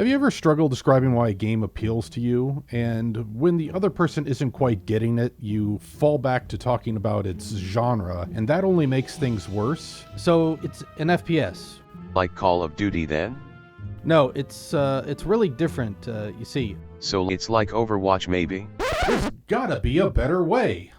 Have you ever struggled describing why a game appeals to you, and when the other person isn't quite getting it, you fall back to talking about its genre, and that only makes things worse? So it's an FPS. Like Call of Duty then? No, it's really different, you see. So it's like Overwatch maybe? There's gotta be a better way!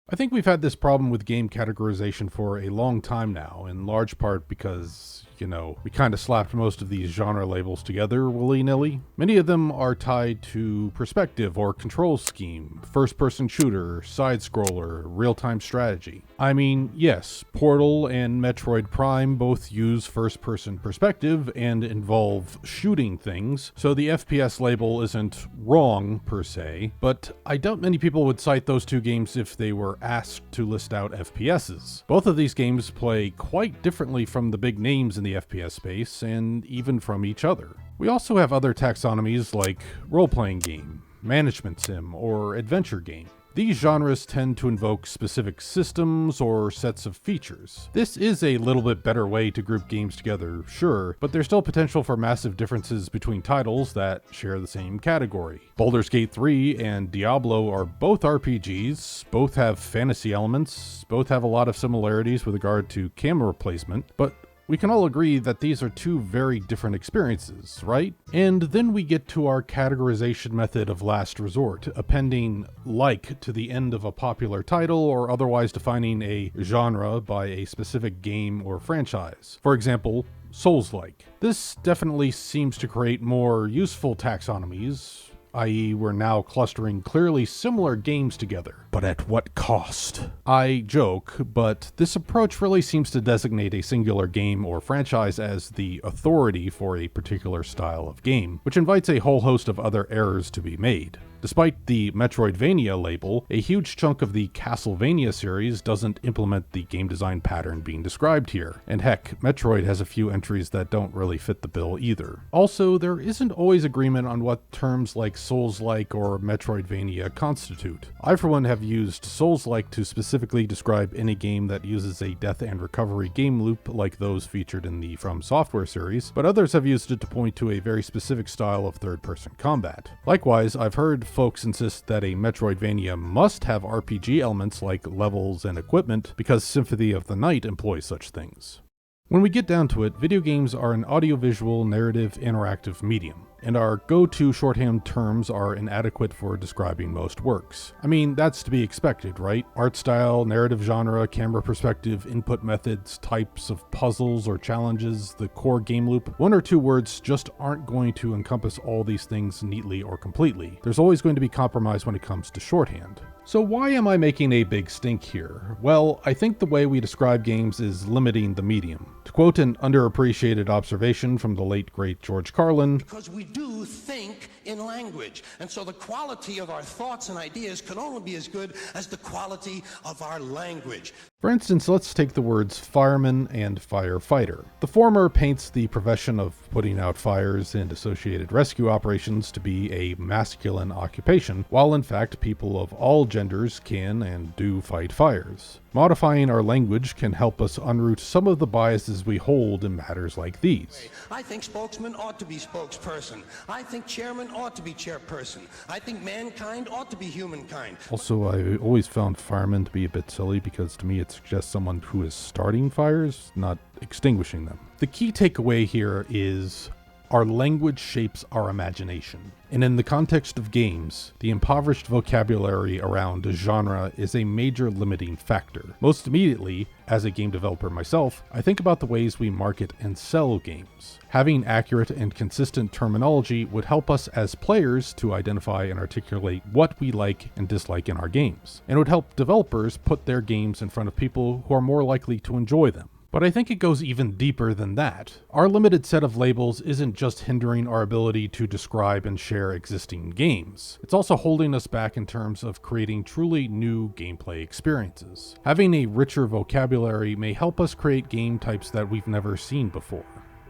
I think we've had this problem with game categorization for a long time now, in large part because, we kind of slapped most of these genre labels together willy-nilly. Many of them are tied to perspective or control scheme, first-person shooter, side-scroller, real-time strategy. I mean, yes, Portal and Metroid Prime both use first-person perspective and involve shooting things, so the FPS label isn't wrong, per se, but I doubt many people would cite those two games if they were asked to list out FPSs. Both of these games play quite differently from the big names in the FPS space, and even from each other. We also have other taxonomies like role-playing game, management sim, or adventure game. These genres tend to invoke specific systems or sets of features. This is a little bit better way to group games together, sure, but there's still potential for massive differences between titles that share the same category. Baldur's Gate 3 and Diablo are both RPGs, both have fantasy elements, both have a lot of similarities with regard to camera placement, but we can all agree that these are two very different experiences, right? And then we get to our categorization method of last resort, appending like to the end of a popular title or otherwise defining a genre by a specific game or franchise. For example, Souls-like. This definitely seems to create more useful taxonomies, i.e. we're now clustering clearly similar games together. But at what cost? I joke, but this approach really seems to designate a singular game or franchise as the authority for a particular style of game, which invites a whole host of other errors to be made. Despite the Metroidvania label, a huge chunk of the Castlevania series doesn't implement the game design pattern being described here, and heck, Metroid has a few entries that don't really fit the bill either. Also, there isn't always agreement on what terms like Souls-like or Metroidvania constitute. I for one have used Souls-like to specifically describe any game that uses a death and recovery game loop like those featured in the From Software series, but others have used it to point to a very specific style of third-person combat. Likewise, I've heard folks insist that a Metroidvania must have RPG elements like levels and equipment because Symphony of the Night employs such things. When we get down to it, video games are an audiovisual, narrative, interactive medium, and our go-to shorthand terms are inadequate for describing most works. I mean, that's to be expected, right? Art style, narrative genre, camera perspective, input methods, types of puzzles or challenges, the core game loop. One or two words just aren't going to encompass all these things neatly or completely. There's always going to be compromise when it comes to shorthand. So why am I making a big stink here? Well, I think the way we describe games is limiting the medium. To quote an underappreciated observation from the late great George Carlin, because we do think in language, and so the quality of our thoughts and ideas can only be as good as the quality of our language. For instance, let's take the words fireman and firefighter. The former paints the profession of putting out fires and associated rescue operations to be a masculine occupation, while in fact people of all genders can and do fight fires. Modifying our language can help us unroot some of the biases we hold in matters like these. I think spokesman ought to be spokesperson. I think chairman ought to be chairperson. I think mankind ought to be humankind. Also, I always found firemen to be a bit silly because to me it suggests someone who is starting fires, not extinguishing them. The key takeaway here is our language shapes our imagination. And in the context of games, the impoverished vocabulary around genre is a major limiting factor. Most immediately, as a game developer myself, I think about the ways we market and sell games. Having accurate and consistent terminology would help us as players to identify and articulate what we like and dislike in our games, and would help developers put their games in front of people who are more likely to enjoy them. But I think it goes even deeper than that. Our limited set of labels isn't just hindering our ability to describe and share existing games. It's also holding us back in terms of creating truly new gameplay experiences. Having a richer vocabulary may help us create game types that we've never seen before.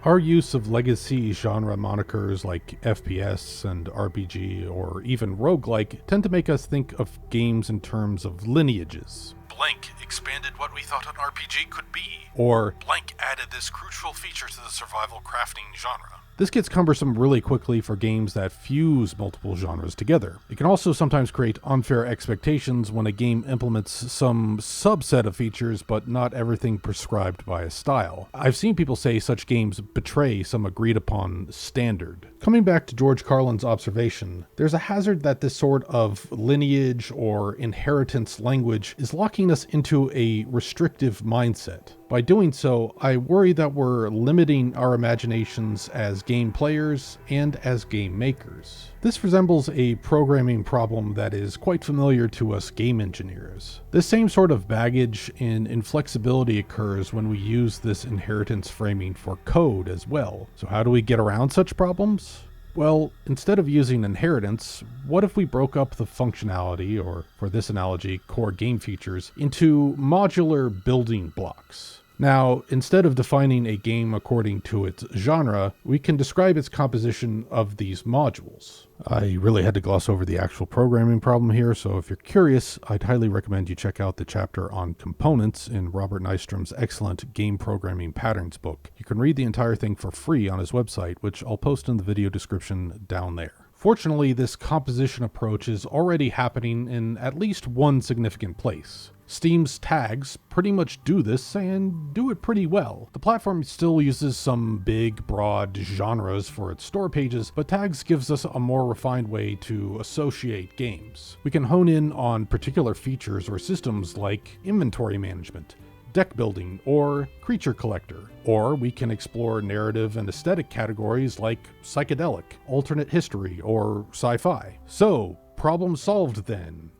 Our use of legacy genre monikers like FPS and RPG or even roguelike tend to make us think of games in terms of lineages. blank expanded what we thought an RPG could be, or blank added this crucial feature to the survival crafting genre. This gets cumbersome really quickly for games that fuse multiple genres together. It can also sometimes create unfair expectations when a game implements some subset of features but not everything prescribed by a style. I've seen people say such games betray some agreed upon standard. Coming back to George Carlin's observation, there's a hazard that this sort of lineage or inheritance language is locking us into a restrictive mindset. By doing so, I worry that we're limiting our imaginations as game players and as game makers. This resembles a programming problem that is quite familiar to us game engineers. This same sort of baggage and inflexibility occurs when we use this inheritance framing for code as well. So how do we get around such problems? Well, instead of using inheritance, what if we broke up the functionality, or for this analogy, core game features, into modular building blocks? Now, instead of defining a game according to its genre, we can describe its composition of these modules. I really had to gloss over the actual programming problem here, so if you're curious, I'd highly recommend you check out the chapter on components in Robert Nystrom's excellent Game Programming Patterns book. You can read the entire thing for free on his website, which I'll post in the video description down there. Fortunately, this composition approach is already happening in at least one significant place. Steam's tags pretty much do this and do it pretty well. The platform still uses some big, broad genres for its store pages, but tags gives us a more refined way to associate games. We can hone in on particular features or systems like inventory management, deck building, or creature collector. Or we can explore narrative and aesthetic categories like psychedelic, alternate history, or sci-fi. So, problem solved then,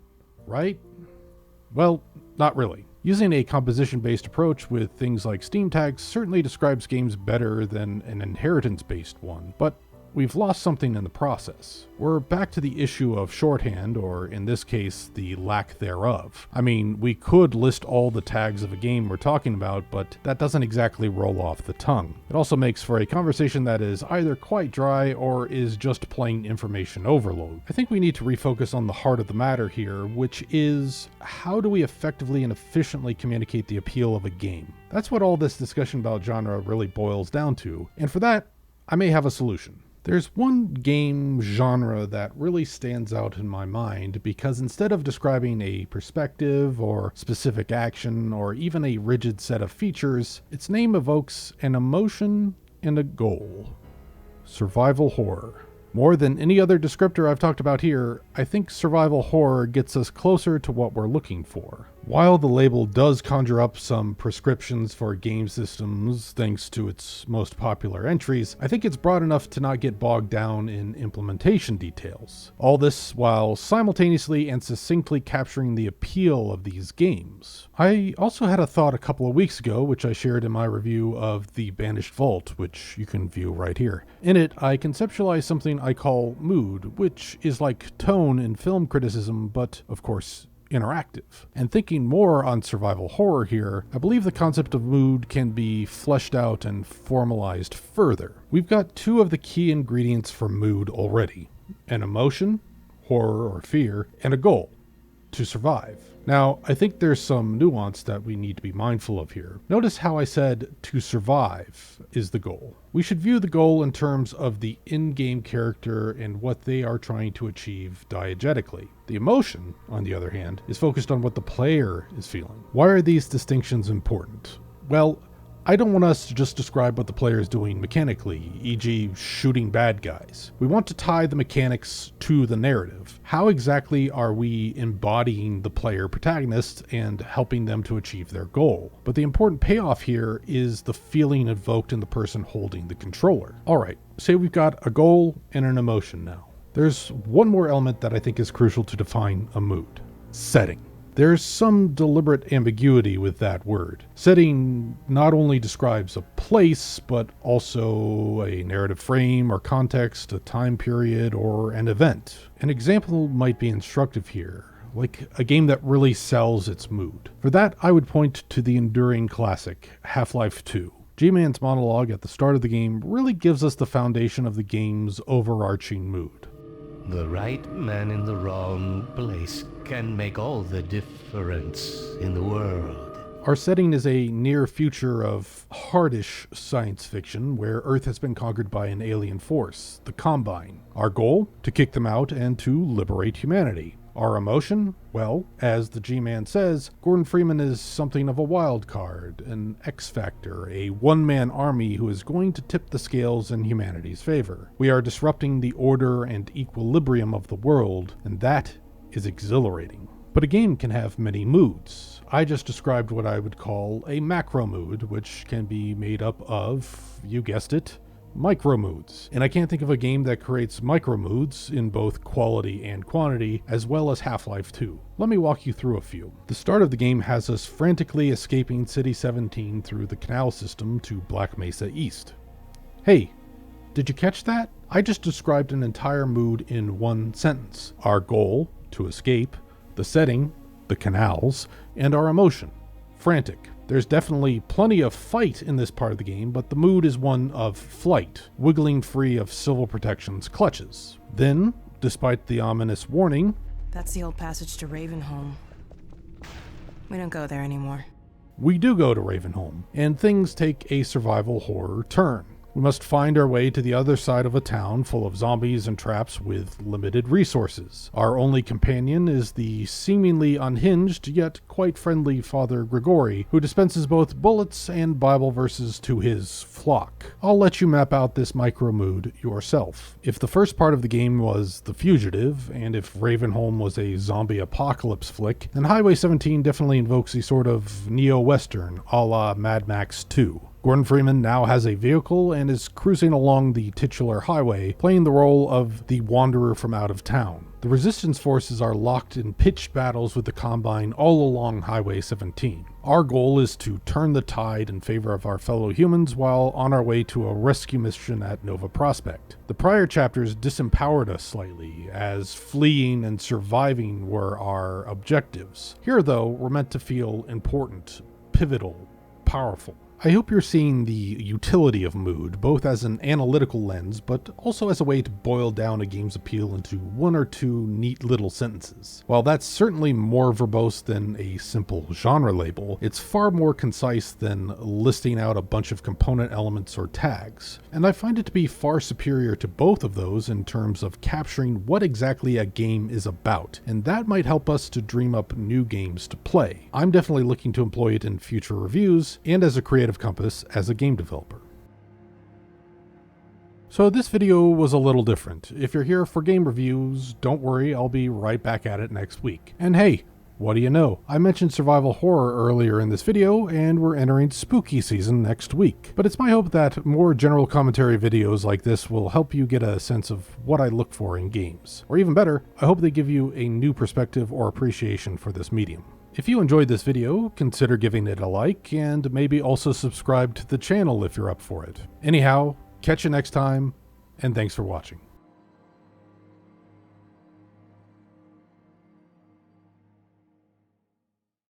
right? Well, not really. Using a composition-based approach with things like Steam tags certainly describes games better than an inheritance-based one, but we've lost something in the process. We're back to the issue of shorthand, or in this case, the lack thereof. I mean, we could list all the tags of a game we're talking about, but that doesn't exactly roll off the tongue. It also makes for a conversation that is either quite dry or is just plain information overload. I think we need to refocus on the heart of the matter here, which is how do we effectively and efficiently communicate the appeal of a game? That's what all this discussion about genre really boils down to, and for that, I may have a solution. There's one game genre that really stands out in my mind because instead of describing a perspective or specific action or even a rigid set of features, its name evokes an emotion and a goal. Survival horror. More than any other descriptor I've talked about here, I think survival horror gets us closer to what we're looking for. While the label does conjure up some prescriptions for game systems thanks to its most popular entries, I think it's broad enough to not get bogged down in implementation details. All this while simultaneously and succinctly capturing the appeal of these games. I also had a thought a couple of weeks ago, which I shared in my review of The Banished Vault, which you can view right here. In it, I conceptualized something I call mood, which is like tone in film criticism, but of course, interactive. And thinking more on survival horror here, I believe the concept of mood can be fleshed out and formalized further. We've got two of the key ingredients for mood already: an emotion, horror or fear, and a goal, to survive. Now, I think there's some nuance that we need to be mindful of here. Notice how I said to survive is the goal. We should view the goal in terms of the in-game character and what they are trying to achieve diegetically. The emotion, on the other hand, is focused on what the player is feeling. Why are these distinctions important? Well, I don't want us to just describe what the player is doing mechanically, e.g. shooting bad guys. We want to tie the mechanics to the narrative. How exactly are we embodying the player protagonist and helping them to achieve their goal? But the important payoff here is the feeling evoked in the person holding the controller. Alright, say we've got a goal and an emotion now. There's one more element that I think is crucial to define a mood: setting. There's some deliberate ambiguity with that word. Setting not only describes a place, but also a narrative frame or context, a time period, or an event. An example might be instructive here, like a game that really sells its mood. For that, I would point to the enduring classic, Half-Life 2. G-Man's monologue at the start of the game really gives us the foundation of the game's overarching mood. The right man in the wrong place can make all the difference in the world. Our setting is a near future of hardish science fiction where Earth has been conquered by an alien force, the Combine. Our goal? To kick them out and to liberate humanity. Our emotion? Well, as the G-Man says, Gordon Freeman is something of a wild card, an X-Factor, a one-man army who is going to tip the scales in humanity's favor. We are disrupting the order and equilibrium of the world, and that is exhilarating. But a game can have many moods. I just described what I would call a macro mood, which can be made up of, you guessed it, micro moods. And I can't think of a game that creates micro moods in both quality and quantity, as well as Half-Life 2. Let me walk you through a few. The start of the game has us frantically escaping City 17 through the canal system to Black Mesa East. Hey, did you catch that? I just described an entire mood in one sentence. Our goal, to escape, the setting, the canals, and our emotion, frantic. There's definitely plenty of fight in this part of the game, but the mood is one of flight, wiggling free of Civil Protection's clutches. Then, despite the ominous warning, That's the old passage to Ravenholm. We don't go there anymore. we do go to Ravenholm, and things take a survival horror turn. We must find our way to the other side of a town full of zombies and traps with limited resources. Our only companion is the seemingly unhinged yet quite friendly Father Grigori, who dispenses both bullets and Bible verses to his flock. I'll let you map out this micro mood yourself. If the first part of the game was The Fugitive, and if Ravenholm was a zombie apocalypse flick, then Highway 17 definitely invokes a sort of neo-western a la Mad Max 2. Gordon Freeman now has a vehicle and is cruising along the titular highway, playing the role of the wanderer from out of town. The resistance forces are locked in pitched battles with the Combine all along Highway 17. Our goal is to turn the tide in favor of our fellow humans while on our way to a rescue mission at Nova Prospect. The prior chapters disempowered us slightly, as fleeing and surviving were our objectives. Here, though, we're meant to feel important, pivotal, powerful. I hope you're seeing the utility of mood, both as an analytical lens, but also as a way to boil down a game's appeal into one or two neat little sentences. While that's certainly more verbose than a simple genre label, it's far more concise than listing out a bunch of component elements or tags. And I find it to be far superior to both of those in terms of capturing what exactly a game is about, and that might help us to dream up new games to play. I'm definitely looking to employ it in future reviews, and as a creative compass as a game developer. So this video was a little different. If you're here for game reviews, don't worry, I'll be right back at it next week. And hey, what do you know? I mentioned survival horror earlier in this video, and we're entering spooky season next week. But it's my hope that more general commentary videos like this will help you get a sense of what I look for in games. Or even better, I hope they give you a new perspective or appreciation for this medium. If you enjoyed this video, consider giving it a like, and maybe also subscribe to the channel if you're up for it. Anyhow, catch you next time, and thanks for watching.